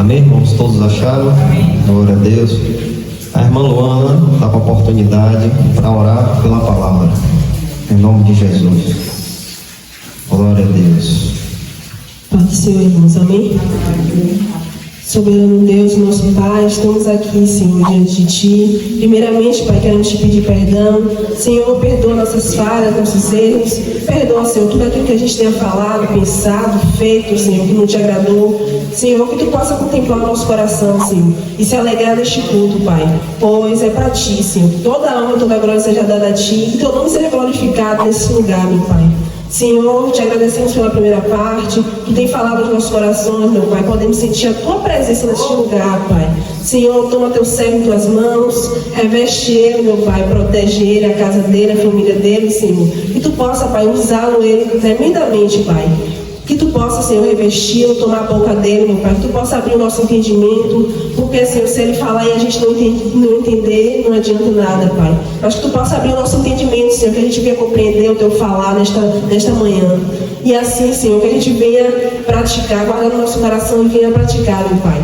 Amém, irmãos? Todos acharam? Glória a Deus. A irmã Luana dá a oportunidade para orar pela palavra. Em nome de Jesus. Glória a Deus. Pai do Senhor, irmãos, amém? Soberano Deus, nosso Pai, estamos aqui, Senhor, diante de Ti. Primeiramente, Pai, queremos Te pedir perdão. Senhor, perdoa nossas falhas, nossos erros. Perdoa, Senhor, tudo aquilo que a gente tenha falado, pensado, feito, Senhor, que não Te agradou. Senhor, que Tu possa contemplar o nosso coração, Senhor, e se alegrar neste culto, Pai. Pois é para Ti, Senhor. Toda a honra, toda a glória seja dada a Ti, e Teu nome seja glorificado nesse lugar, meu Pai. Senhor, Te agradecemos pela primeira parte, que tem falado aos nossos corações, meu Pai. Podemos sentir a Tua presença neste lugar, Pai. Senhor, toma Teu servo em Tuas mãos, reveste ele, meu Pai, protege ele, a casa dele, a família dele, Senhor. Que Tu possa, Pai, usá-lo ele tremendamente, Pai. Que Tu possa, Senhor, revesti-lo, tomar a boca dele, meu Pai. Que Tu possa abrir o nosso entendimento. Porque, Senhor, se ele falar e a gente não entender, não adianta nada, Pai. Mas que Tu possa abrir o nosso entendimento, Senhor. Que a gente venha compreender o Teu falar nesta manhã. E assim, Senhor, que a gente venha praticar, guardar no nosso coração e venha praticar, meu Pai.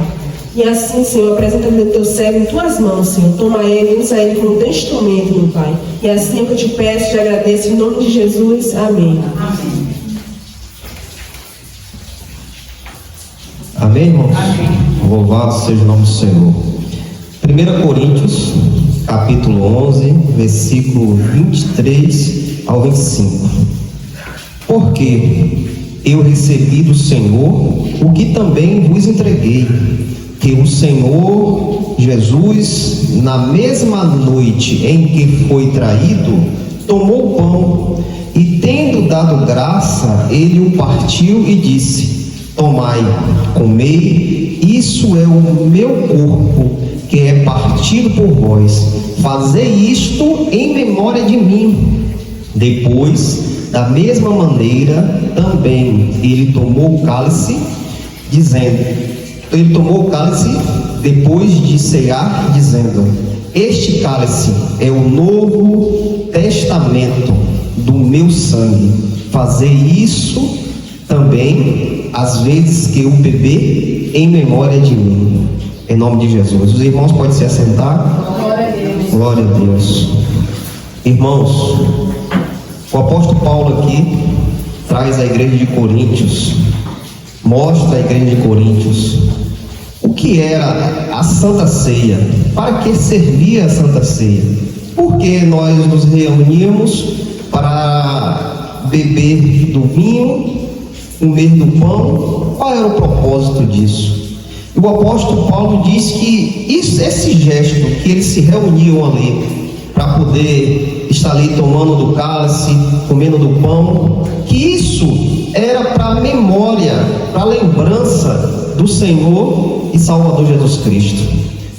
E assim, Senhor, apresenta o Teu servo em Tuas mãos, Senhor. Toma ele, usa ele como Teu instrumento, meu Pai. E assim que eu Te peço, Te agradeço, em nome de Jesus. Amém. Amém. Amém, irmãos? Amém. Louvado seja o nome do Senhor. 1 Coríntios, capítulo 11, versículo 23 ao 25. Porque eu recebi do Senhor o que também vos entreguei, que o Senhor Jesus, na mesma noite em que foi traído, tomou o pão e, tendo dado graça, ele o partiu e disse: Tomai, comei, isso é o meu corpo, que é partido por vós. Fazei isto em memória de mim. Depois, da mesma maneira, também ele tomou o cálice, depois de cear, dizendo: Este cálice é o novo testamento do meu sangue. Fazei isso também às vezes que eu beber, em memória de mim. Em nome de Jesus. Os irmãos podem se assentar. Glória a Deus. Glória a Deus. Irmãos, o apóstolo Paulo aqui traz a igreja de Coríntios, mostra a igreja de Coríntios o que era a Santa Ceia, para que servia a Santa Ceia. Porque nós nos reuníamos para beber do vinho, comer do pão. Qual era o propósito disso? E o apóstolo Paulo diz que esse gesto que eles se reuniam ali para poder estar ali tomando do cálice, comendo do pão, que isso era para memória, para lembrança do Senhor e Salvador Jesus Cristo.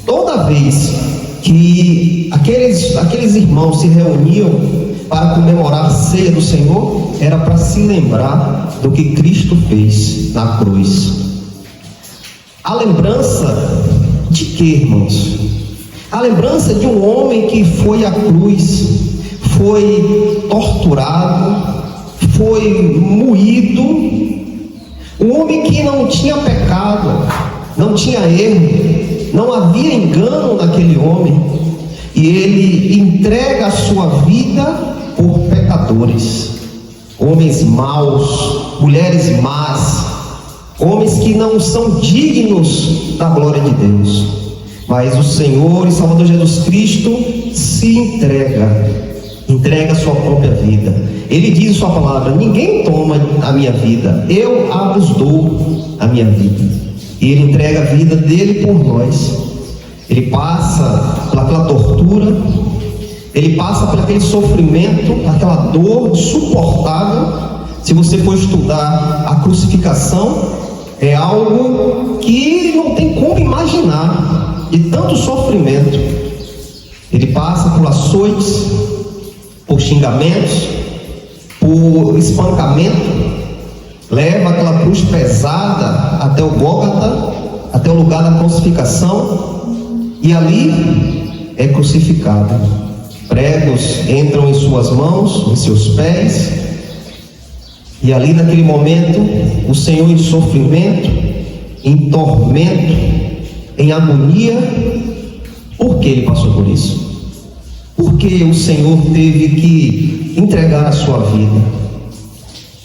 Toda vez que aqueles irmãos se reuniam para comemorar a ceia do Senhor, era para se lembrar do que Cristo fez na cruz. A lembrança de quê, irmãos? A lembrança de um homem que foi à cruz, foi torturado, foi moído, um homem que não tinha pecado, não tinha erro, não havia engano naquele homem, e ele entrega a sua vida por pecadores, homens maus, mulheres más, homens que não são dignos da glória de Deus. Mas o Senhor e Salvador Jesus Cristo se entrega a sua própria vida. Ele diz em sua palavra: ninguém toma a minha vida, eu a vos dou a minha vida. E ele entrega a vida dele por nós. Ele passa pelaquela tortura, ele passa por aquele sofrimento, aquela dor insuportável. Se você for estudar a crucificação, é algo que não tem como imaginar, de tanto sofrimento. Ele passa por açoites, por xingamentos, por espancamento, leva aquela cruz pesada até o Gólgota, até o lugar da crucificação, e ali é crucificado. Pregos entram em suas mãos, em seus pés, e ali naquele momento, o Senhor em sofrimento, em tormento, em agonia. Por que ele passou por isso? Porque o Senhor teve que entregar a sua vida.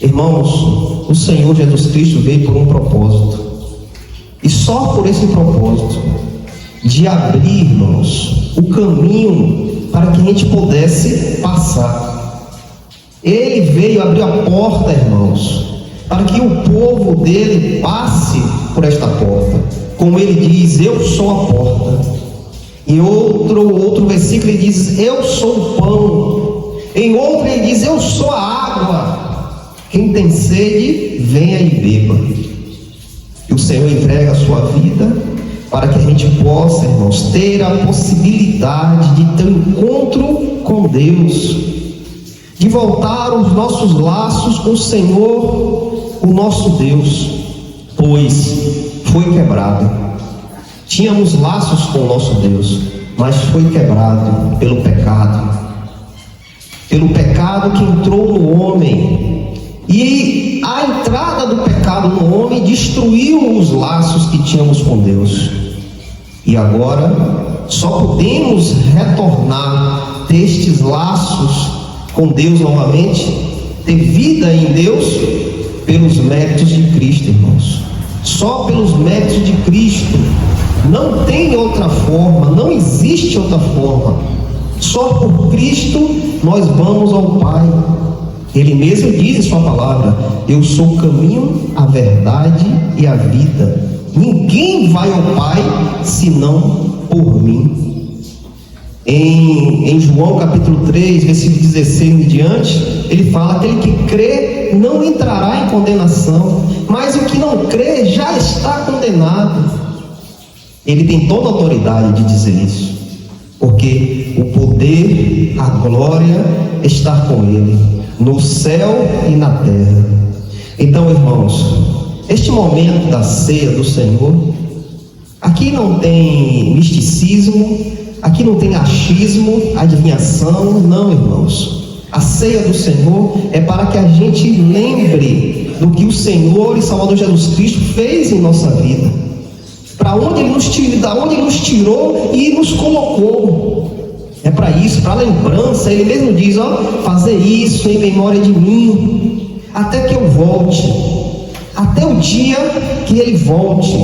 Irmãos, o Senhor Jesus Cristo veio por um propósito, e só por esse propósito de abrir, irmãos, o caminho para que a gente pudesse passar. Ele veio abrir a porta, irmãos, para que o povo dele passe por esta porta. Como ele diz, eu sou a porta. Em outro versículo ele diz, eu sou o pão. Em outro ele diz, eu sou a água. Quem tem sede, venha e beba. E o Senhor entrega a sua vida para que a gente possa, irmãos, ter a possibilidade de ter um encontro com Deus, de voltar os nossos laços com o Senhor, o nosso Deus, pois foi quebrado. Tínhamos laços com o nosso Deus, mas foi quebrado pelo pecado que entrou no homem, e a entrada do pecado no homem destruiu os laços que tínhamos com Deus. E agora só podemos retornar, ter estes laços com Deus novamente, ter vida em Deus, pelos méritos de Cristo, irmãos. Só pelos méritos de Cristo. Não tem outra forma, não existe outra forma. Só por Cristo nós vamos ao Pai. Ele mesmo diz em sua palavra, eu sou o caminho, a verdade e a vida. Ninguém vai ao Pai senão por mim. Em João capítulo 3, versículo 16 em diante, ele fala, aquele que crê não entrará em condenação, mas o que não crê já está condenado. Ele tem toda a autoridade de dizer isso, porque o poder, a glória está com ele, no céu e na terra. Então, irmãos, este momento da ceia do Senhor, aqui não tem misticismo, aqui não tem achismo, adivinhação, não, irmãos. A ceia do Senhor é para que a gente lembre do que o Senhor e Salvador Jesus Cristo fez em nossa vida, para onde Ele nos tirou, da onde Ele nos tirou e nos colocou. É para isso, para lembrança. Ele mesmo diz, fazer isso em memória de mim, até que eu volte. Até o dia que Ele volte,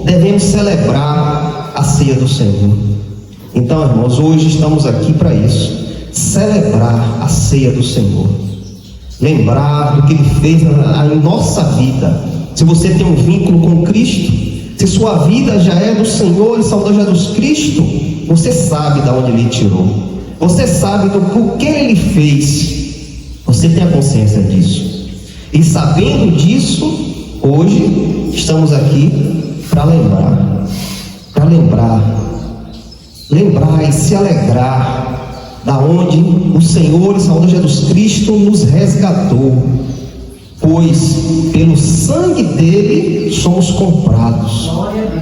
devemos celebrar a ceia do Senhor. Então, irmãos, hoje estamos aqui para isso, celebrar a ceia do Senhor, lembrar do que Ele fez em nossa vida. Se você tem um vínculo com Cristo, se sua vida já é do Senhor e Salvador Jesus Cristo, você sabe de onde Ele tirou, você sabe do porquê Ele fez, você tem a consciência disso. E sabendo disso, hoje estamos aqui para lembrar e se alegrar da onde o Senhor e Salvador Jesus Cristo nos resgatou, pois pelo sangue dele somos comprados.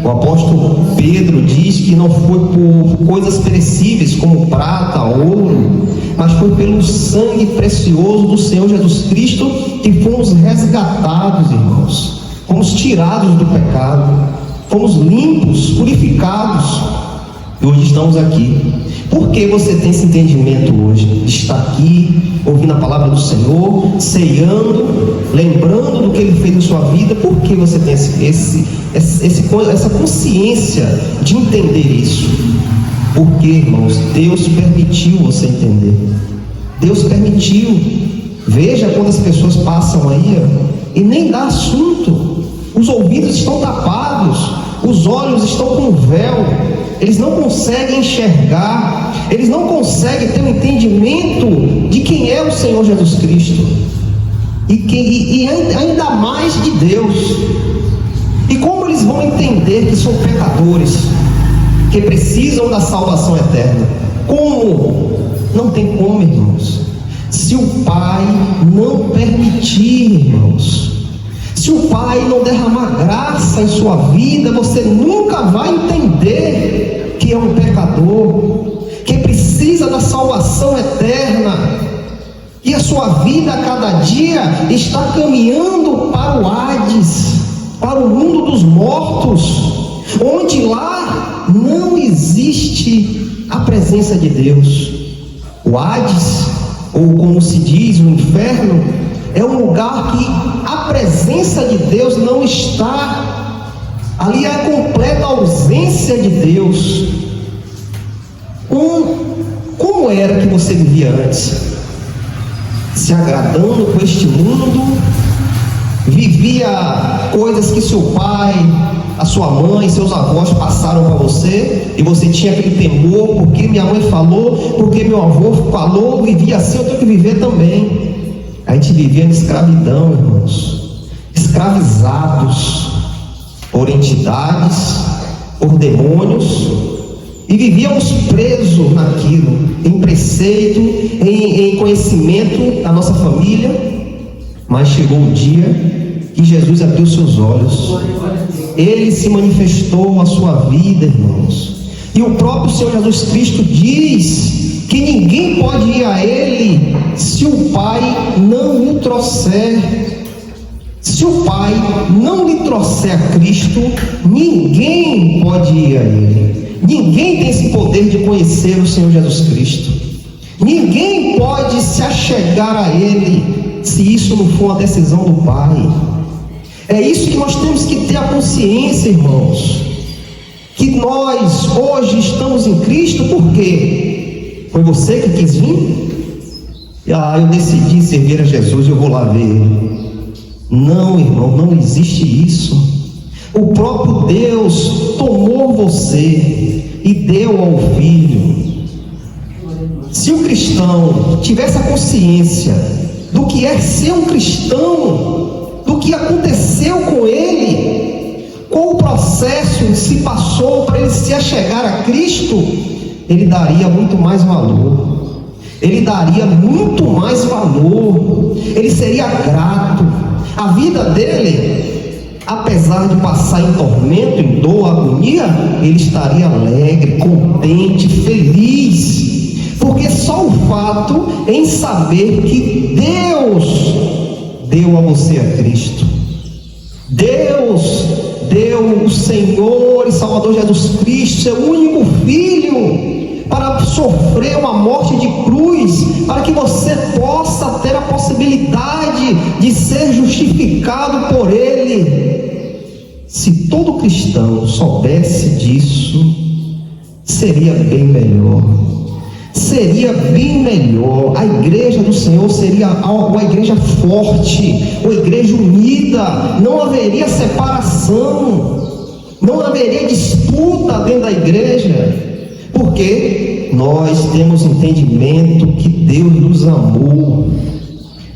O apóstolo Pedro diz que não foi por coisas perecíveis como prata, ouro, mas foi pelo sangue precioso do Senhor Jesus Cristo que fomos resgatados, irmãos. Fomos tirados do pecado, fomos limpos, purificados, e hoje estamos aqui. Por que você tem esse entendimento hoje? Está aqui, ouvindo a palavra do Senhor, ceando, lembrando do que Ele fez na sua vida. Por que você tem essa consciência de entender isso? Porque, irmãos, Deus permitiu você entender. Deus permitiu. Veja quando as pessoas passam aí e nem dá assunto. Os ouvidos estão tapados, os olhos estão com véu. Eles não conseguem enxergar, eles não conseguem ter um entendimento de quem é o Senhor Jesus Cristo, e ainda mais de Deus. E como eles vão entender que são pecadores, que precisam da salvação eterna? Como? Não tem como, irmãos. Se o Pai não permitir, irmãos, se o Pai não derramar graça em sua vida, você nunca vai entender que é um pecador, que precisa da salvação eterna, e a sua vida a cada dia está caminhando para o Hades, para o mundo dos mortos, onde lá não existe a presença de Deus. O Hades, ou como se diz, o inferno, é um lugar que a presença de Deus não está. Ali é a completa ausência de Deus. Como era que você vivia antes? Se agradando com este mundo? Vivia coisas que seu pai, a sua mãe, seus avós passaram para você, e você tinha aquele temor, porque minha mãe falou, porque meu avô falou, vivia assim, eu tenho que viver também. A gente vivia na escravidão, irmãos, escravizados por entidades, por demônios, e vivíamos presos naquilo, em preceito, em conhecimento da nossa família. Mas chegou um dia que Jesus abriu seus olhos, Ele se manifestou a sua vida, irmãos, e o próprio Senhor Jesus Cristo diz que ninguém pode ir a Ele se o Pai não o trouxer. Se o Pai não lhe trouxer a Cristo, ninguém pode ir a Ele. Ninguém tem esse poder de conhecer o Senhor Jesus Cristo. Ninguém pode se achegar a Ele se isso não for uma decisão do Pai. É isso que nós temos que ter a consciência, irmãos, que nós hoje estamos em Cristo. Por quê? Foi você que quis vir? Eu decidi servir a Jesus, eu vou lá ver Ele. Não, irmão, não existe isso. O próprio Deus tomou você e deu ao Filho. Se o cristão tivesse a consciência do que é ser um cristão, do que aconteceu com ele, qual o processo se passou para ele se achegar a Cristo, ele daria muito mais valor. Ele daria muito mais valor. Ele seria grato. A vida dele, apesar de passar em tormento, em dor, agonia, ele estaria alegre, contente, feliz. Porque só o fato em saber que Deus deu a você a Cristo, Deus deu o Senhor e Salvador Jesus Cristo, seu único Filho, para sofrer uma morte de cruz, para que você possa ter a possibilidade de ser justificado por Ele. Se todo cristão soubesse disso, seria bem melhor. Seria bem melhor. A igreja do Senhor seria uma igreja forte, uma igreja unida. Não haveria separação, não haveria disputa dentro da igreja, porque nós temos entendimento que Deus nos amou.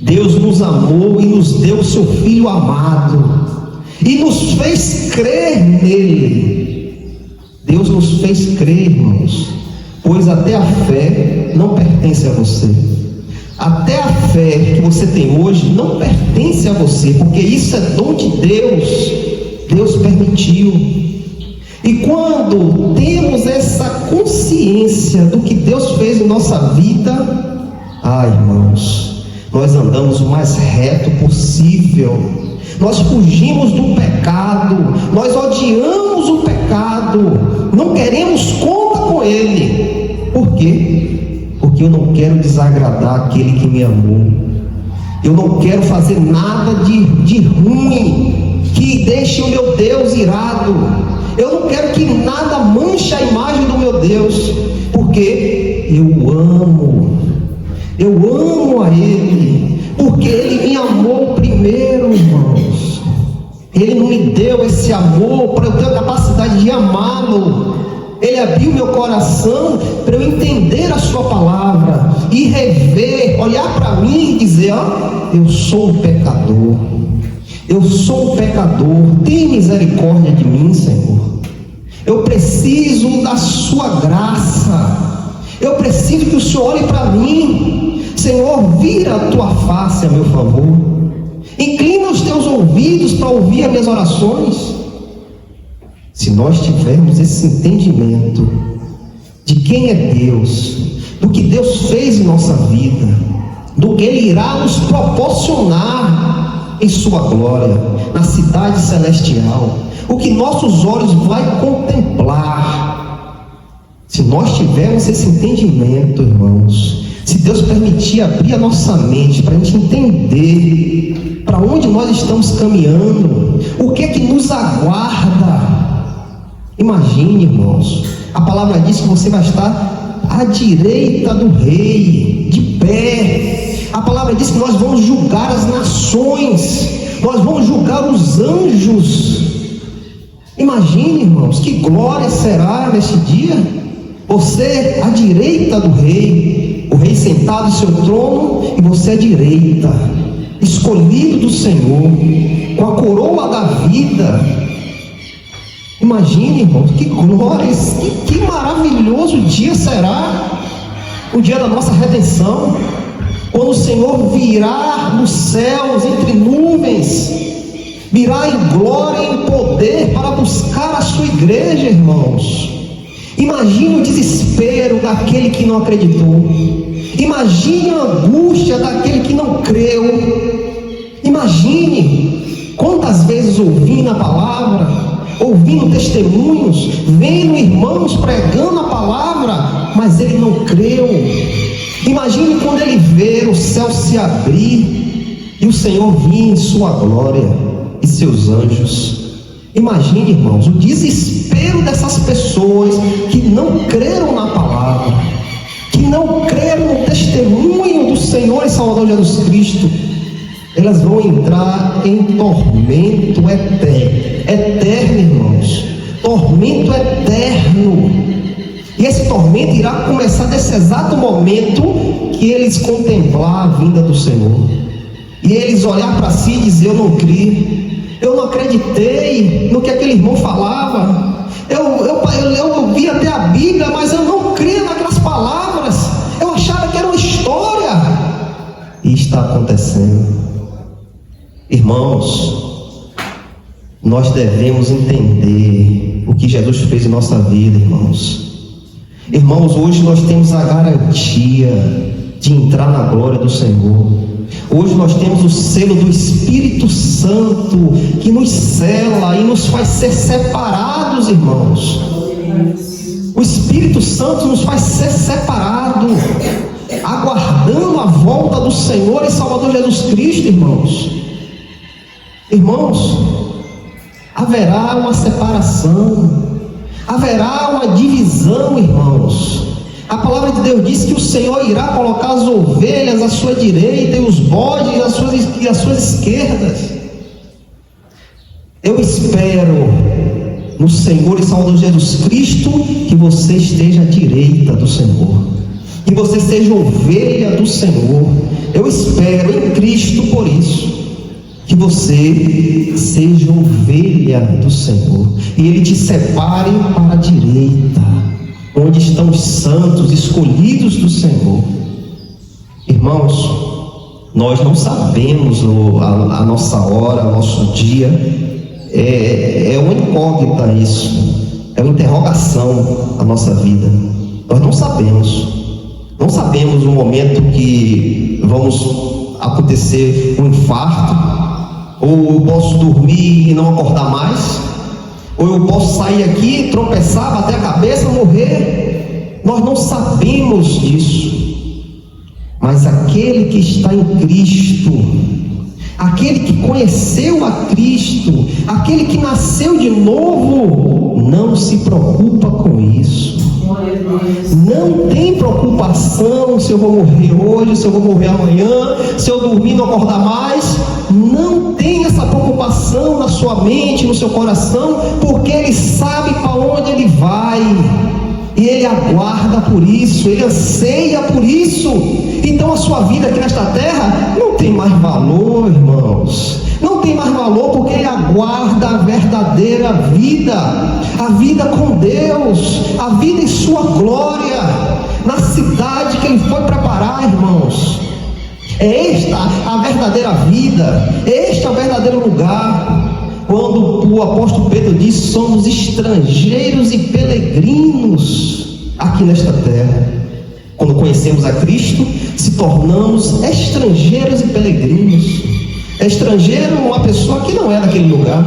Deus nos amou e nos deu o seu Filho amado e nos fez crer nele. Deus nos fez crer, irmãos, pois até a fé não pertence a você. Até a fé que você tem hoje não pertence a você, porque isso é dom de Deus. Deus permitiu. E quando temos essa consciência do que Deus fez em nossa vida, irmãos, nós andamos o mais reto possível. Nós fugimos do pecado, nós odiamos o pecado, não queremos conta com ele. Por quê? Porque eu não quero desagradar aquele que me amou. Eu não quero fazer nada de ruim que deixe o meu Deus irado. Eu não quero que nada manche a imagem do meu Deus, porque eu amo a Ele, porque Ele me amou primeiro, irmãos. Ele não me deu esse amor para eu ter a capacidade de amá-lo. Ele abriu meu coração para eu entender a sua palavra e rever, olhar para mim e dizer: eu sou um pecador, eu sou um pecador, tem misericórdia de mim, Senhor. Eu preciso da sua graça, eu preciso que o Senhor olhe para mim. Senhor, vira a tua face a meu favor, inclina os teus ouvidos para ouvir as minhas orações. Se nós tivermos esse entendimento de quem é Deus, do que Deus fez em nossa vida, do que Ele irá nos proporcionar, em sua glória, na cidade celestial, o que nossos olhos vai contemplar. Se nós tivermos esse entendimento, irmãos, se Deus permitir abrir a nossa mente para a gente entender para onde nós estamos caminhando, o que é que nos aguarda. Imagine, irmãos, a palavra diz que você vai estar à direita do rei, de pé. A palavra diz que nós vamos julgar as nações, nós vamos julgar os anjos. Imagine, irmãos, que glória será neste dia. Você à direita do rei, o rei sentado em seu trono, e você à direita, escolhido do Senhor, com a coroa da vida. Imagine, irmãos, que glória, que maravilhoso dia será o dia da nossa redenção, quando o Senhor virá nos céus entre nuvens, virá em glória e em poder para buscar a sua igreja, irmãos. Imagine o desespero daquele que não acreditou. Imagine a angústia daquele que não creu. Imagine quantas vezes ouvindo a palavra, ouvindo testemunhos, vendo irmãos pregando a palavra, mas ele não creu. Imagine quando ele vê o céu se abrir e o Senhor vir em sua glória e seus anjos. Imagine, irmãos, o desespero dessas pessoas que não creram na palavra, que não creram no testemunho do Senhor e Salvador Jesus Cristo. Elas vão entrar em tormento eterno, irmãos, tormento eterno. E esse tormento irá começar nesse exato momento que eles contemplar a vinda do Senhor, e eles olhar para si e dizer: eu não criei, eu não acreditei no que aquele irmão falava, eu vi até a Bíblia, mas eu não creio naquelas palavras, eu achava que era uma história. E está acontecendo. Irmãos, nós devemos entender o que Jesus fez em nossa vida, irmãos. Irmãos, hoje nós temos a garantia de entrar na glória do Senhor. Hoje nós temos o selo do Espírito Santo que nos sela e nos faz ser separados, irmãos. O Espírito Santo nos faz ser separados, aguardando a volta do Senhor e Salvador Jesus Cristo, irmãos. Irmãos, haverá uma separação, haverá uma divisão, irmãos. A palavra de Deus diz que o Senhor irá colocar as ovelhas à sua direita e os bodes às suas esquerdas. Eu espero no Senhor e Salvador Jesus Cristo que você esteja à direita do Senhor, que você seja ovelha do Senhor. Eu espero em Cristo por isso, que você seja ovelha do Senhor e Ele te separe para a direita, onde estão os santos escolhidos do Senhor. Irmãos, nós não sabemos a nossa hora, o nosso dia. É uma incógnita isso, é uma interrogação a nossa vida. Nós não sabemos o momento que vamos acontecer um infarto, ou eu posso dormir e não acordar mais, ou eu posso sair aqui, tropeçar, bater a cabeça, morrer. Nós não sabemos disso. Mas aquele que está em Cristo, aquele que conheceu a Cristo, aquele que nasceu de novo, não se preocupa com isso. Não tem preocupação se eu vou morrer hoje, se eu vou morrer amanhã, se eu dormir e não acordar mais. Não tem essa preocupação na sua mente, no seu coração, porque ele sabe para onde ele vai, e ele aguarda por isso, ele anseia por isso. Então a sua vida aqui nesta terra não tem mais valor, irmãos. Não tem mais valor, porque ele aguarda a verdadeira vida, a vida com Deus, a vida em sua glória, na cidade que ele foi preparar, irmãos. É esta a verdadeira vida, este é o verdadeiro lugar. Quando o apóstolo Pedro diz: somos estrangeiros e peregrinos aqui nesta terra. Quando conhecemos a Cristo, se tornamos estrangeiros e peregrinos. Estrangeiro é uma pessoa que não é daquele lugar.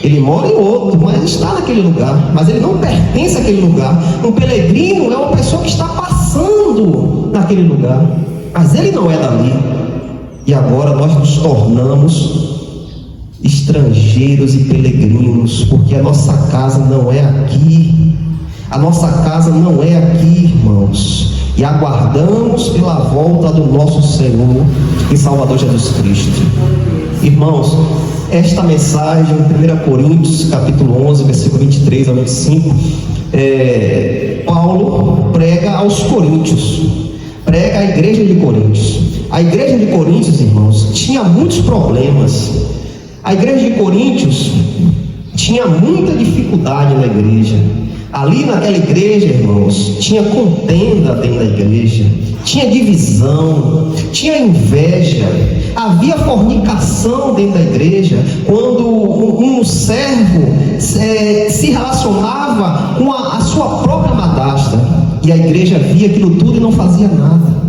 Ele mora em outro, mas está naquele lugar. Mas ele não pertence àquele lugar. Um peregrino é uma pessoa que está passando naquele lugar, mas ele não é dali. E agora nós nos tornamos estrangeiros e peregrinos, porque a nossa casa não é aqui. A nossa casa não é aqui, irmãos. E aguardamos pela volta do nosso Senhor e Salvador Jesus Cristo. Irmãos, esta mensagem, 1 Coríntios, capítulo 11, versículo 23 ao 25, Paulo prega aos coríntios, prega à igreja de Coríntios. A igreja de Coríntios, irmãos, tinha muitos problemas. A igreja de Coríntios tinha muita dificuldade na igreja. Ali naquela igreja, irmãos, tinha contenda dentro da igreja, tinha divisão, tinha inveja, havia fornicação dentro da igreja, quando um servo se relacionava com a sua própria madrasta, e a igreja via aquilo tudo e não fazia nada.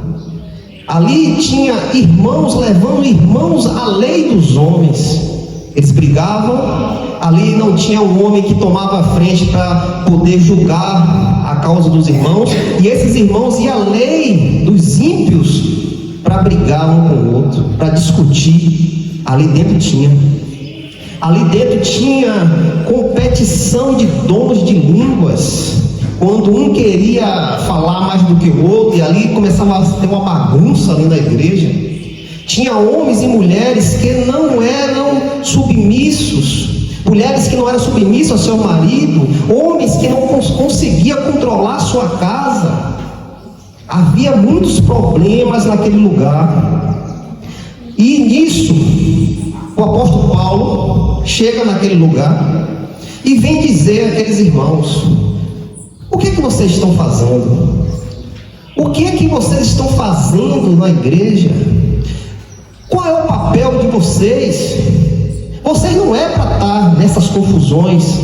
Ali tinha irmãos levando irmãos à lei dos homens. Eles brigavam, ali não tinha um homem que tomava a frente para poder julgar a causa dos irmãos, e esses irmãos iam à lei dos ímpios para brigar um com o outro, para discutir. Ali dentro tinha competição de dons de línguas, quando um queria falar mais do que o outro, e ali começava a ter uma bagunça ali na igreja. Tinha homens e mulheres que não eram submissos, mulheres que não eram submissas ao seu marido, homens que não conseguiam controlar sua casa. Havia muitos problemas naquele lugar. E nisso, o apóstolo Paulo chega naquele lugar e vem dizer àqueles irmãos: o que é que vocês estão fazendo? O que é que vocês estão fazendo na igreja? Qual é o papel de vocês? Vocês não é para estar nessas confusões.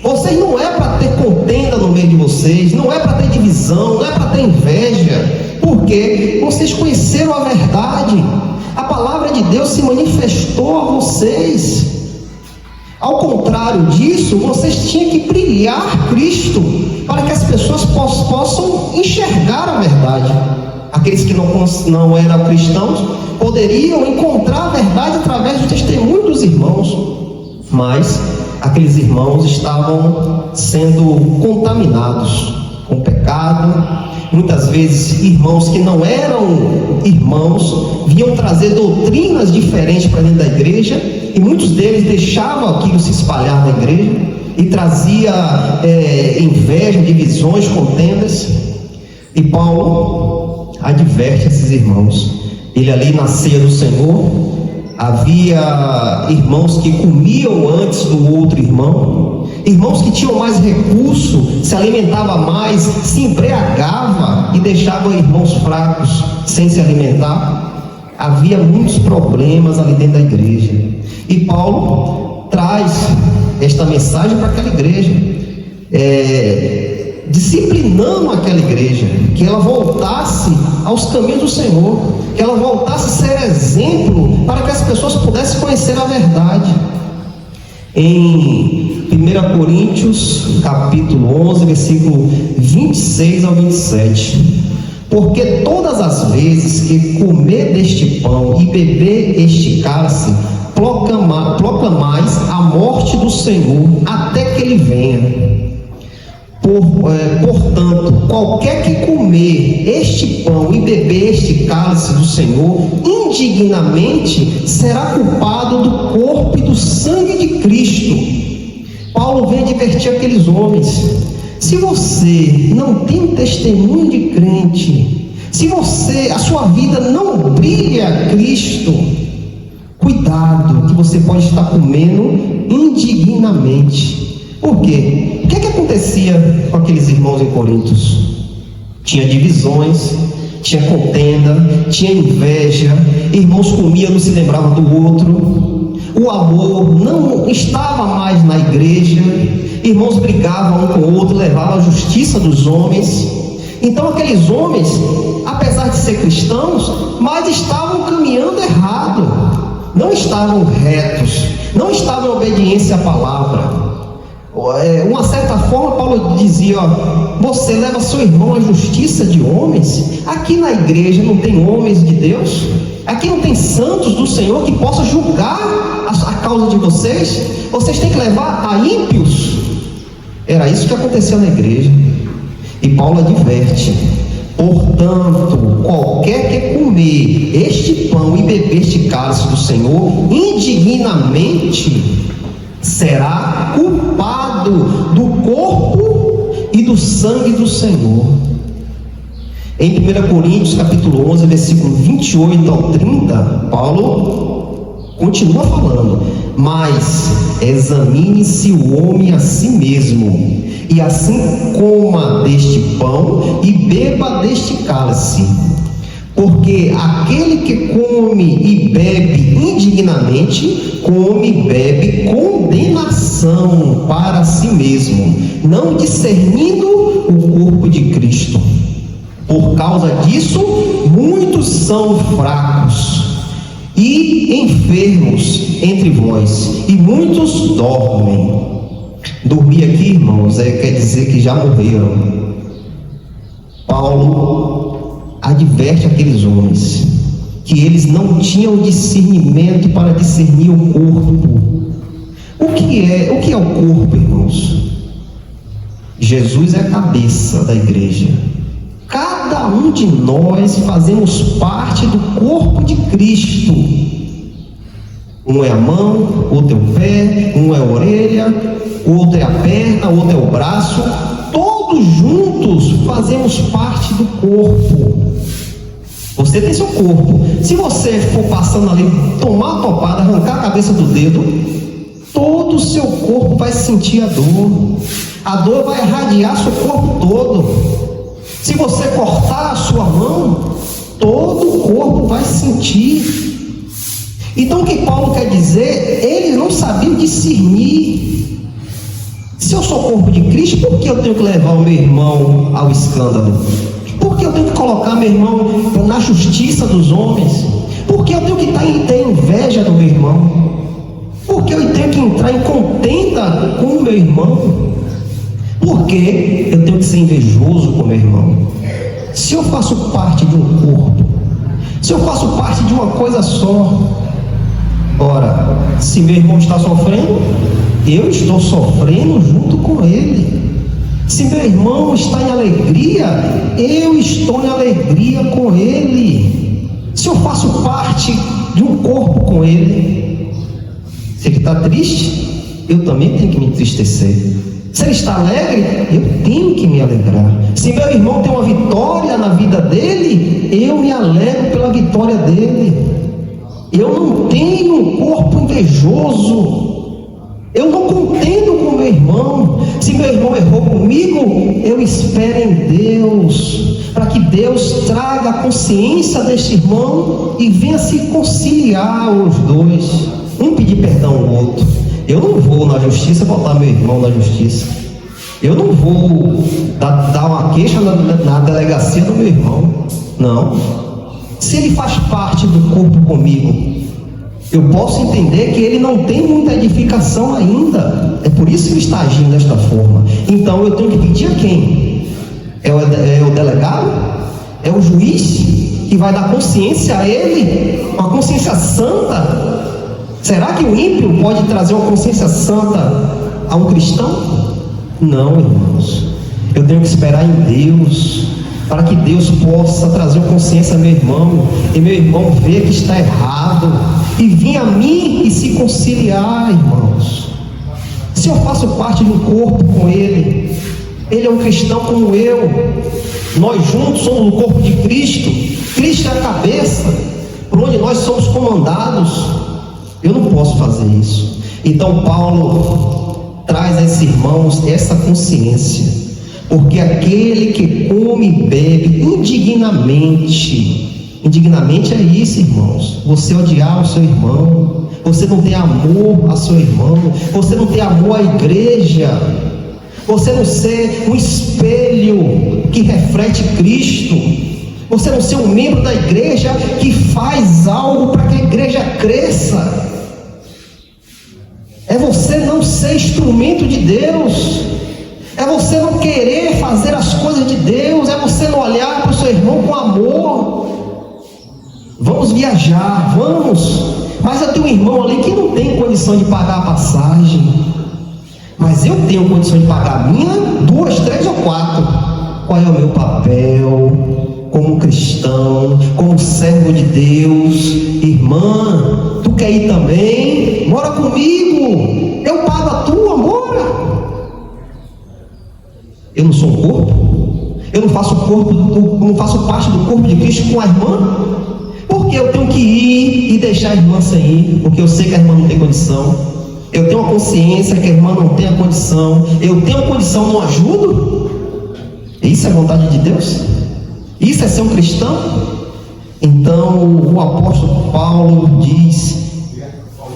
Vocês não é para ter contenda no meio de vocês. Não é para ter divisão, não é para ter inveja. Porque vocês conheceram a verdade. A palavra de Deus se manifestou a vocês. Ao contrário disso, vocês tinham que brilhar Cristo, para que as pessoas possam enxergar a verdade. Aqueles que não eram cristãos poderiam encontrar a verdade através do testemunho dos irmãos, mas aqueles irmãos estavam sendo contaminados com pecado. Muitas vezes irmãos que não eram irmãos vinham trazer doutrinas diferentes para dentro da igreja, e muitos deles deixavam aquilo se espalhar na igreja e trazia inveja, divisões, contendas. E Paulo adverte esses irmãos. Ele ali na ceia do Senhor, havia irmãos que comiam antes do outro irmão, irmãos que tinham mais recurso, se alimentavam mais, se embriagava e deixavam irmãos fracos sem se alimentar. Havia muitos problemas ali dentro da igreja, e Paulo traz esta mensagem para aquela igreja, disciplinando aquela igreja, que ela voltasse aos caminhos do Senhor, que ela voltasse a ser exemplo para que as pessoas pudessem conhecer a verdade. Em 1 Coríntios capítulo 11, versículo 26 ao 27: porque todas as vezes que comer deste pão e beber este cálice, proclamais a morte do Senhor até que ele venha. Portanto, qualquer que comer este pão e beber este cálice do Senhor indignamente será culpado do corpo e do sangue de Cristo. Paulo vem advertir aqueles homens: se você não tem um testemunho de crente, se a sua vida não brilha a Cristo, cuidado, que você pode estar comendo indignamente. Por quê? O que acontecia com aqueles irmãos em Coríntios? Tinha divisões, tinha contenda, tinha inveja, irmãos comiam, não se lembravam do outro, o amor não estava mais na igreja, irmãos brigavam um com o outro, levavam a justiça dos homens. Então aqueles homens, apesar de ser cristãos, mas estavam caminhando errado, não estavam retos, não estavam em obediência à palavra. Uma certa forma, Paulo dizia: você leva seu irmão à justiça de homens. Aqui na igreja não tem homens de Deus, aqui não tem santos do Senhor que possa julgar a causa de vocês. Vocês têm que levar a ímpios. Era isso que acontecia na igreja. E Paulo adverte: portanto, qualquer que comer este pão e beber este cálice do Senhor indignamente será culpado do corpo e do sangue do Senhor. Em 1 Coríntios capítulo 11, versículo 28 ao 30, Paulo continua falando: mas examine-se o homem a si mesmo, e assim coma deste pão e beba deste cálice. Porque aquele que come e bebe indignamente, come e bebe condenação para si mesmo, não discernindo o corpo de Cristo. Por causa disso, muitos são fracos e enfermos entre vós, e muitos dormem. Dormir aqui, irmãos, quer dizer que já morreram. Paulo adverte aqueles homens que eles não tinham discernimento para discernir o corpo. O que é o corpo, irmãos? Jesus é a cabeça da igreja. Cada um de nós fazemos parte do corpo de Cristo. Um é a mão, outro é o pé, um é a orelha, outro é a perna, outro é o braço. Todos juntos fazemos parte do corpo. Você tem seu corpo. Se você for passando ali, tomar uma topada, arrancar a cabeça do dedo, todo o seu corpo vai sentir a dor. A dor vai irradiar seu corpo todo. Se você cortar a sua mão, todo o corpo vai sentir. Então o que Paulo quer dizer? Eles não sabiam discernir. Se eu sou corpo de Cristo, por que eu tenho que levar o meu irmão ao escândalo? Por que eu tenho que colocar meu irmão na justiça dos homens? Por que eu tenho que ter inveja do meu irmão? Por que eu tenho que entrar em contenda com o meu irmão? Por que eu tenho que ser invejoso com o meu irmão? Se eu faço parte de um corpo, se eu faço parte de uma coisa só, ora, se meu irmão está sofrendo, eu estou sofrendo junto com ele. Se meu irmão está em alegria, eu estou em alegria com ele. Se eu faço parte de um corpo com ele, se ele está triste, eu também tenho que me entristecer. Se ele está alegre, eu tenho que me alegrar. Se meu irmão tem uma vitória na vida dele, eu me alegro pela vitória dele. Eu não tenho um corpo invejoso. Eu não contendo com meu irmão. Se meu irmão errou comigo, eu espero em Deus, para que Deus traga a consciência deste irmão e venha se conciliar os dois, um pedir perdão ao outro. Eu não vou na justiça botar meu irmão na justiça. Eu não vou dar uma queixa na delegacia do meu irmão. Não. Se ele faz parte do corpo comigo, eu posso entender que ele não tem muita edificação ainda. É por isso que ele está agindo desta forma. Então eu tenho que pedir a quem? É o delegado? É o juiz que vai dar consciência a ele? Uma consciência santa? Será que o ímpio pode trazer uma consciência santa a um cristão? Não, irmãos. Eu tenho que esperar em Deus, para que Deus possa trazer uma consciência a meu irmão, e meu irmão ver que está errado, e vir a mim e se conciliar, irmãos. Se eu faço parte de um corpo com ele, ele é um cristão como eu, nós juntos somos o corpo de Cristo, Cristo é a cabeça, por onde nós somos comandados. Eu não posso fazer isso. Então Paulo traz a esses irmãos essa consciência, porque aquele que come e bebe indignamente é isso, irmãos. Você odiar o seu irmão, você não tem amor a seu irmão, você não tem amor à igreja, você não ser um espelho que reflete Cristo, Você não ser um membro da igreja que faz algo para que a igreja cresça. É você não ser instrumento de Deus. É você não querer fazer as coisas de Deus. É você não olhar para o seu irmão com amor. Vamos viajar, vamos. Mas eu tenho um irmão ali que não tem condição de pagar a passagem. Mas eu tenho condição de pagar a minha, 2, 3 ou 4. Qual é o meu papel como cristão, como servo de Deus? Irmã, tu quer ir também? Mora comigo, eu pago a tua, bora. Eu não sou um corpo? Eu não faço parte do corpo de Cristo com a irmã? Porque eu tenho que ir e deixar a irmã sem ir, porque eu sei que a irmã não tem condição. Eu tenho uma consciência que a irmã não tem a condição. Eu tenho a condição, não ajudo? Isso é vontade de Deus? Isso é ser um cristão? Então o apóstolo Paulo diz: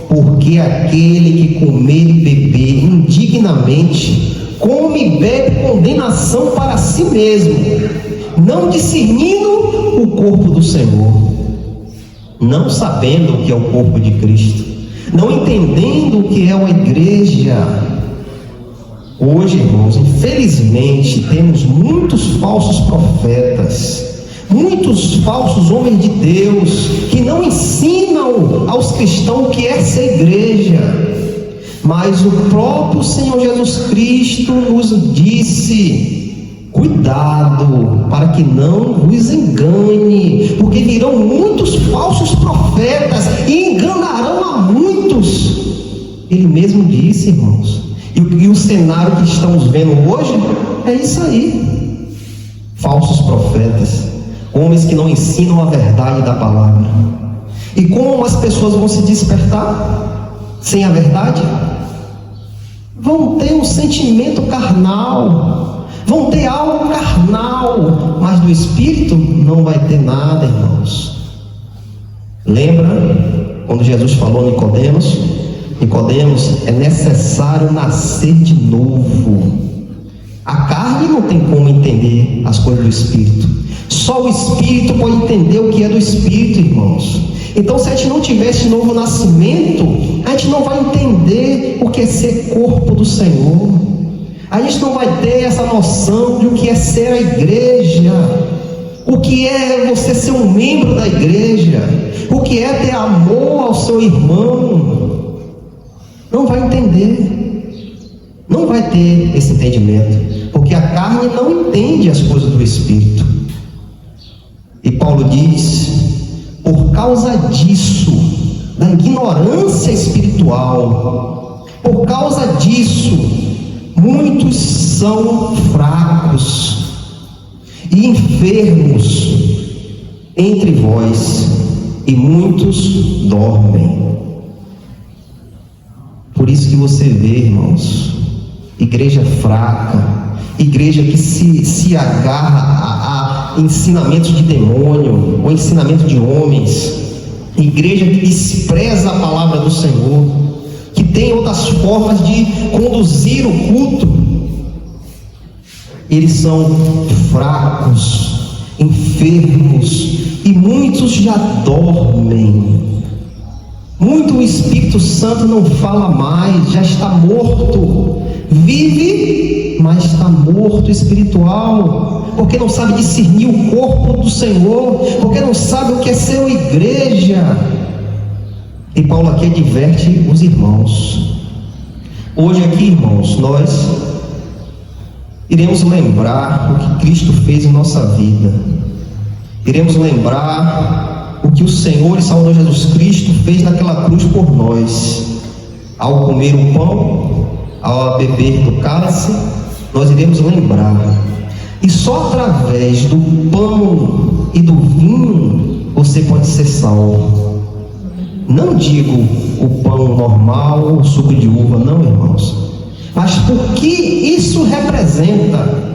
porque aquele que comer e beber indignamente, come e bebe condenação para si mesmo, não discernindo o corpo do Senhor, não sabendo o que é o corpo de Cristo, não entendendo o que é uma igreja. Hoje, irmãos, infelizmente temos muitos falsos profetas, muitos falsos homens de Deus que não ensinam aos cristãos o que é ser igreja. Mas o próprio Senhor Jesus Cristo nos disse: cuidado para que não vos engane, porque virão muitos falsos profetas e enganarão a muitos. Ele mesmo disse, irmãos. E o cenário que estamos vendo hoje é isso aí. Falsos profetas, homens que não ensinam a verdade da palavra. E como as pessoas vão se despertar sem a verdade? Vão ter um sentimento carnal, vão ter algo carnal, mas do Espírito não vai ter nada, irmãos. Lembra quando Jesus falou a Nicodemos? Nicodemos, é necessário nascer de novo. A carne não tem como entender as coisas do Espírito. Só o Espírito pode entender o que é do Espírito, irmãos. Então, se a gente não tiver esse novo nascimento, a gente não vai entender o que é ser corpo do Senhor. A gente não vai ter essa noção de o que é ser a igreja, o que é você ser um membro da igreja, o que é ter amor ao seu irmão. Não vai entender, não vai ter esse entendimento, porque a carne não entende as coisas do Espírito. E Paulo diz: por causa disso, da ignorância espiritual, por causa disso, muitos são fracos e enfermos entre vós, e muitos dormem. Por isso que você vê, irmãos, igreja fraca, igreja que se agarra a ensinamentos de demônio, ou ensinamento de homens, igreja que despreza a palavra do Senhor, que tem outras formas de conduzir o culto. Eles são fracos, enfermos, e muitos já dormem. Muito o Espírito Santo não fala mais, já está morto. Vive, mas está morto espiritual, porque não sabe discernir o corpo do Senhor, porque não sabe o que é ser uma igreja. E Paulo aqui adverte os irmãos. Hoje aqui, irmãos, nós iremos lembrar o que Cristo fez em nossa vida. Iremos lembrar o que o Senhor e Salvador Jesus Cristo fez naquela cruz por nós. Ao comer o pão, ao beber do cálice, nós iremos lembrar. E só através do pão e do vinho você pode ser salvo. Não digo o pão normal, o suco de uva, não, irmãos. Mas porque isso representa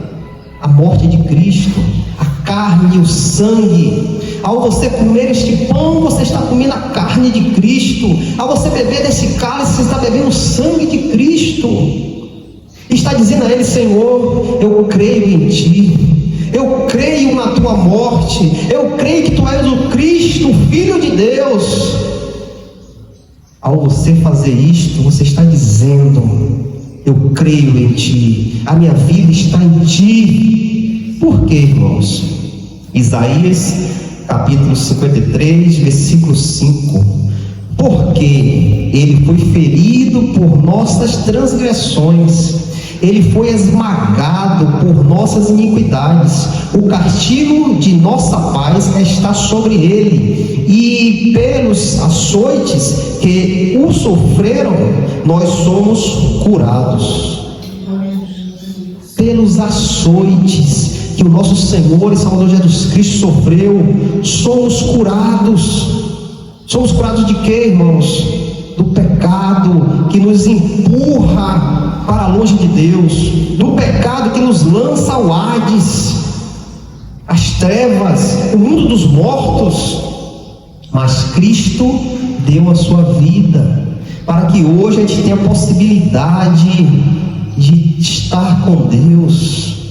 a morte de Cristo, a carne e o sangue. Ao você comer este pão, você está comendo a carne de Cristo. Ao você beber desse cálice, você está bebendo o sangue de Cristo. Está dizendo a Ele: Senhor, eu creio em Ti, eu creio na tua morte, eu creio que tu és o Cristo, o Filho de Deus. Ao você fazer isto, você está dizendo: eu creio em ti, a minha vida está em ti. Por quê, irmãos? Isaías capítulo 53, versículo 5: porque ele foi ferido por nossas transgressões, ele foi esmagado por nossas iniquidades, o castigo de nossa paz está sobre ele, e pelos açoites que o sofreram, nós somos curados. Pelos açoites que o nosso Senhor e Salvador Jesus Cristo sofreu, somos curados. Somos curados de quê, irmãos? Do pecado que nos empurra para longe de Deus, do pecado que nos lança ao Hades, as trevas, o mundo dos mortos. Mas Cristo deu a sua vida para que hoje a gente tenha a possibilidade de estar com Deus.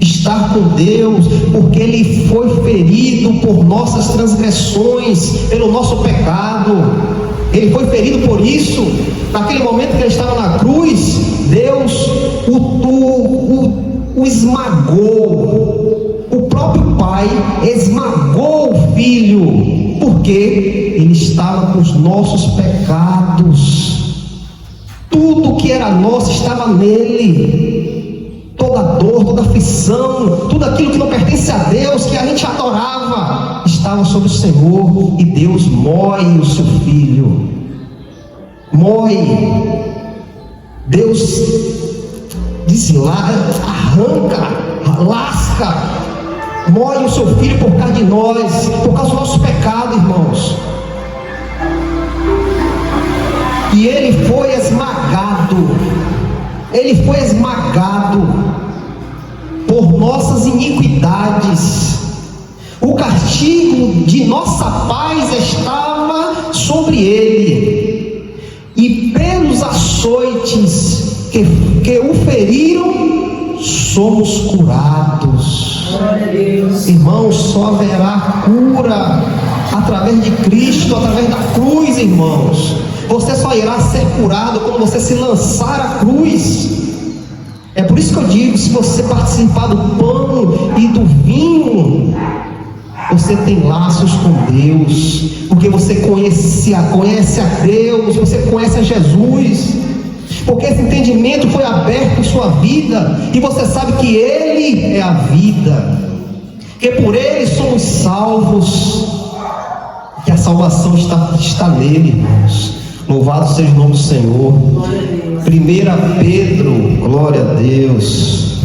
Estar com Deus, porque Ele foi ferido por nossas transgressões, pelo nosso pecado. Ele foi ferido por isso. Naquele momento que Ele estava na cruz, Deus o esmagou. O próprio Pai esmagou o Filho, porque Ele estava com os nossos pecados. Tudo que era nosso estava nele. Toda dor, toda aflição, tudo aquilo que não pertence a Deus, que a gente adorava, estava sobre o Senhor. E Deus moe o seu Filho, moe. Deus arranca, lasca, moe o seu Filho por causa de nós, por causa do nosso pecado, irmãos. E Ele foi esmagado. Ele foi esmagado por nossas iniquidades. O castigo de nossa paz estava sobre ele, e pelos açoites que o feriram, somos curados. Irmãos, só haverá cura através de Cristo, através da cruz, irmãos. Você só irá ser curado quando você se lançar à cruz. É por isso que eu digo: se você participar do pão e do vinho, você tem laços com Deus, porque você conhece a Deus, você conhece a Jesus, porque esse entendimento foi aberto em sua vida, e você sabe que Ele é a vida, que por Ele somos salvos, que a salvação está nele, irmãos. Louvado seja o nome do Senhor. 1 Pedro, glória a Deus.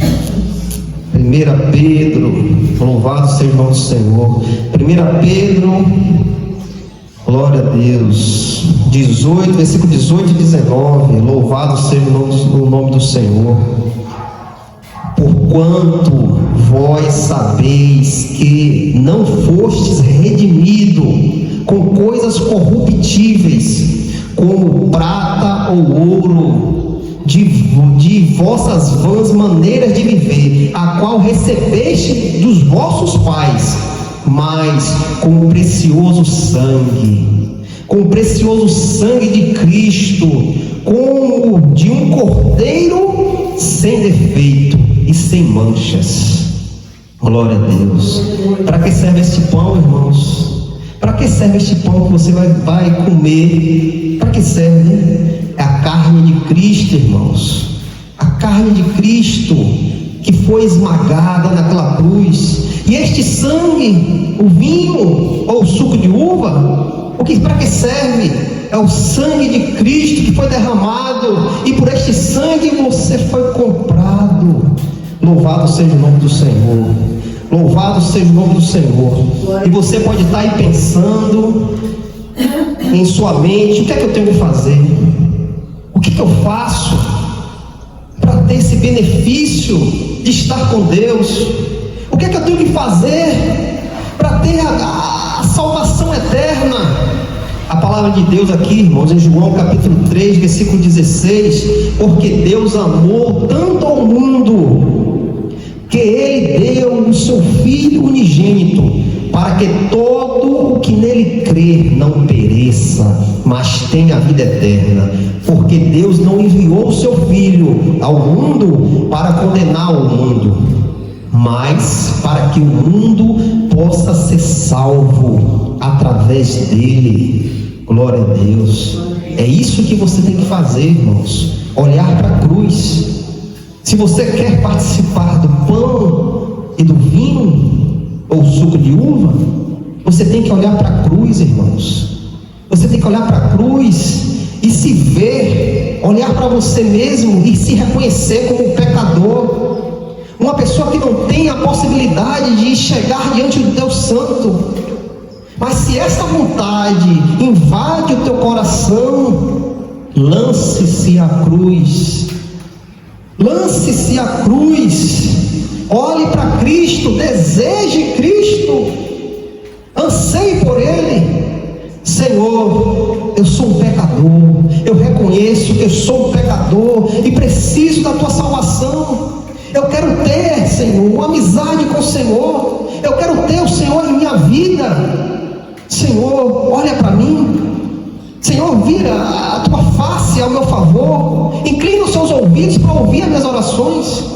1 Pedro, louvado seja o nome do Senhor. 1 Pedro, glória a Deus. 18, versículo 18 e 19. Louvado seja o nome do Senhor. Porquanto vós sabeis que não fostes redimido com coisas corruptíveis, como prata ou ouro, de vossas vãs maneiras de viver, a qual recebeste dos vossos pais, mas com o precioso sangue de Cristo, como de um cordeiro sem defeito e sem manchas. Glória a Deus. Para que serve este pão, irmãos? Para que serve este pão que você vai comer? Para que serve? É a carne de Cristo, irmãos. A carne de Cristo que foi esmagada naquela cruz. E este sangue, o vinho ou o suco de uva, para que serve? É o sangue de Cristo que foi derramado, e por este sangue você foi comprado. Louvado seja o nome do Senhor. Louvado seja o nome do Senhor. E você pode estar aí pensando em sua mente: o que é que eu tenho que fazer? O que eu faço para ter esse benefício de estar com Deus? O que é que eu tenho que fazer para ter a salvação eterna? A palavra de Deus aqui, irmãos, em João capítulo 3, versículo 16: porque Deus amou tanto ao mundo, que Ele deu o seu Filho unigênito, para que todo o que nele crer não pereça, mas tenha a vida eterna. Porque Deus não enviou o seu Filho ao mundo para condenar o mundo, mas para que o mundo possa ser salvo através dele. Glória a Deus. É isso que você tem que fazer, irmãos, olhar para a cruz. Se você quer participar do pão e do vinho, ou suco de uva, você tem que olhar para a cruz, irmãos. Você tem que olhar para a cruz e se ver, olhar para você mesmo e se reconhecer como um pecador, uma pessoa que não tem a possibilidade de chegar diante do Deus Santo. Mas se essa vontade invade o teu coração, lance-se à cruz. Lance-se à cruz. Olhe para Cristo, deseje Cristo, anseie por Ele. Senhor, eu sou um pecador, eu reconheço que eu sou um pecador e preciso da tua salvação. Eu quero ter, Senhor, uma amizade com o Senhor. Eu quero ter o Senhor em minha vida. Senhor, olha para mim. Senhor, vira a tua face ao meu favor. Inclina os seus ouvidos para ouvir as minhas orações.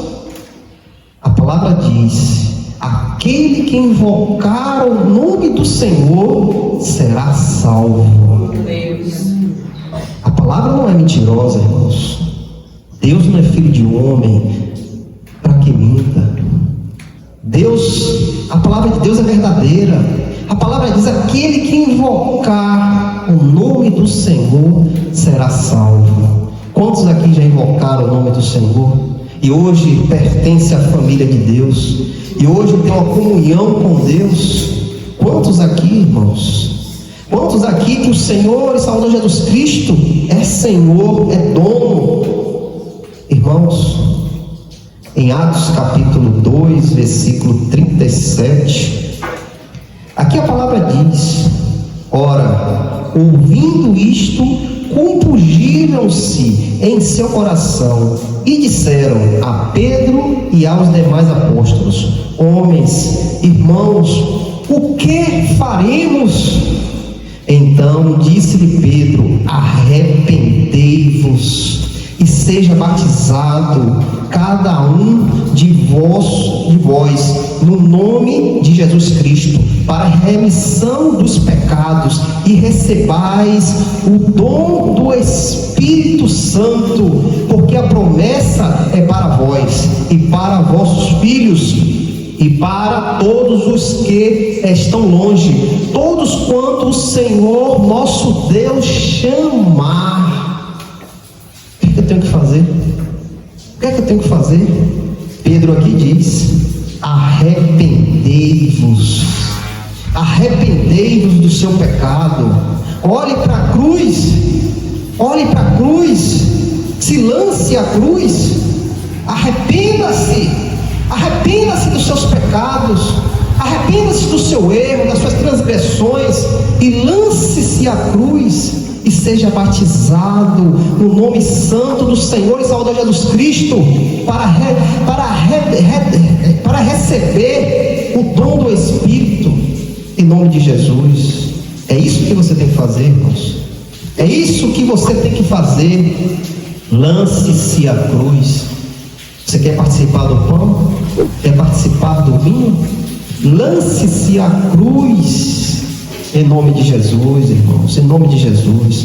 A palavra diz: aquele que invocar o nome do Senhor será salvo. A palavra não é mentirosa, irmãos. Deus não é filho de homem para que minta. A palavra de Deus é verdadeira. A palavra diz: aquele que invocar o nome do Senhor será salvo. Quantos aqui já invocaram o nome do Senhor e hoje pertence à família de Deus, e hoje tem uma comunhão com Deus? Quantos aqui, irmãos? Quantos aqui que o Senhor e Salvador Jesus Cristo é Senhor, é dono? Irmãos, em Atos capítulo 2, versículo 37, aqui a palavra diz: ora, ouvindo isto, compungiram-se em seu coração e disseram a Pedro e aos demais apóstolos: homens, irmãos, o que faremos? Então disse-lhe Pedro: arrependei-vos e seja batizado cada um de vós no nome de Jesus Cristo para a remissão dos pecados, e recebais o dom do Espírito Santo, porque a promessa é para vós e para vossos filhos e para todos os que estão longe, todos quanto o Senhor nosso Deus chamar. O que eu tenho que fazer? O que é que eu tenho que fazer? Pedro aqui diz: arrependei-vos. Arrependei-vos do seu pecado. Olhe para a cruz. Olhe para a cruz. Se lance à cruz. Arrependa-se. Arrependa-se dos seus pecados. Arrependa-se do seu erro, das suas transgressões, e lance-se à cruz e seja batizado no nome santo do Senhor e Salvador Jesus Cristo para receber o dom do Espírito, em nome de Jesus. É isso que você tem que fazer, irmãos. É isso que você tem que fazer. Lance-se à cruz. Você quer participar do pão? Quer participar do vinho? Lance-se à cruz. Em nome de Jesus, irmãos, em nome de Jesus.